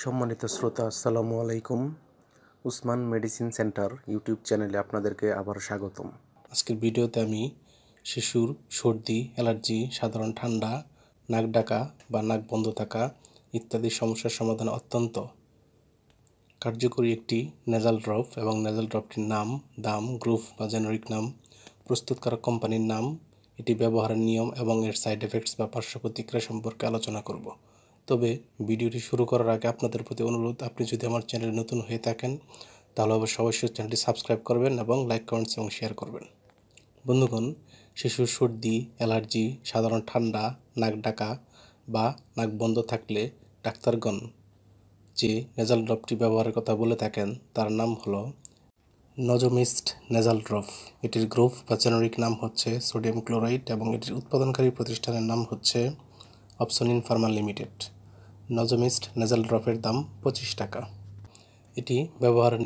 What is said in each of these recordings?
সম্মানিত শ্রোতা, আসসালামু আলাইকুম। উসমান মেডিসিন সেন্টার ইউটিউব চ্যানেলে আপনাদেরকে আবার স্বাগতম। আজকের ভিডিওতে আমি শিশুর সর্দি, অ্যালার্জি, সাধারণ ঠান্ডা, নাক ডাকা বা নাক বন্ধ থাকা ইত্যাদি সমস্যার সমাধানে অত্যন্ত কার্যকরী একটি নেজাল ড্রপ এবং নেজাল ড্রপটির নাম, দাম, গ্রুপ বা জেনারিক নাম, প্রস্তুতকারক কোম্পানির নাম, এটি ব্যবহারের নিয়ম এবং এর সাইড এফেক্টস বা পার্শ্ব প্রতিক্রিয়া সম্পর্কে আলোচনা করব। তবে ভিডিওটি শুরু করার আগে আপনাদের প্রতি অনুরোধ, আপনি যদি আমার চ্যানেলে নতুন হয়ে থাকেন তাহলে অবশ্যই চ্যানেলটি সাবস্ক্রাইব করবেন এবং লাইক, কমেন্টস এবং শেয়ার করবেন। বন্ধুগণ, শিশুর সর্দি, অ্যালার্জি, সাধারণ ঠান্ডা, নাক ডাকা বা নাক বন্ধ থাকলে ডাক্তারগণ যে নেজাল ড্রপটি ব্যবহারের কথা বলে থাকেন তার নাম হলো নজোমিস্ট নেজাল ড্রপ। এটির গ্রুপ বা জেনারিক নাম হচ্ছে সোডিয়াম ক্লোরাইড এবং এটির উৎপাদনকারী প্রতিষ্ঠানের নাম হচ্ছে অপসনিন ফার্মা লিমিটেড। নজোমিস্ট নেজাল ড্রপের দাম 25 টাকা। এটি ব্যবহারের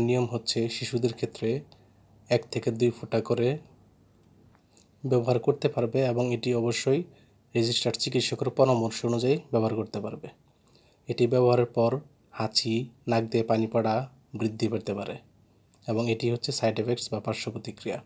নিয়ম হচ্ছে শিশুদের ক্ষেত্রে 1 থেকে 2 ফোঁটা করে ব্যবহার করতে পারবে এবং এটি অবশ্যই রেজিস্টার্ড চিকিৎসকের পরামর্শ অনুযায়ী ব্যবহার করতে পারবে। এটি ব্যবহারের পর হাঁচি, নাক দিয়ে পানি পড়া বৃদ্ধি পেতে পারে এবং এটি হচ্ছে সাইড এফেক্টস বা পার্শ্ব প্রতিক্রিয়া।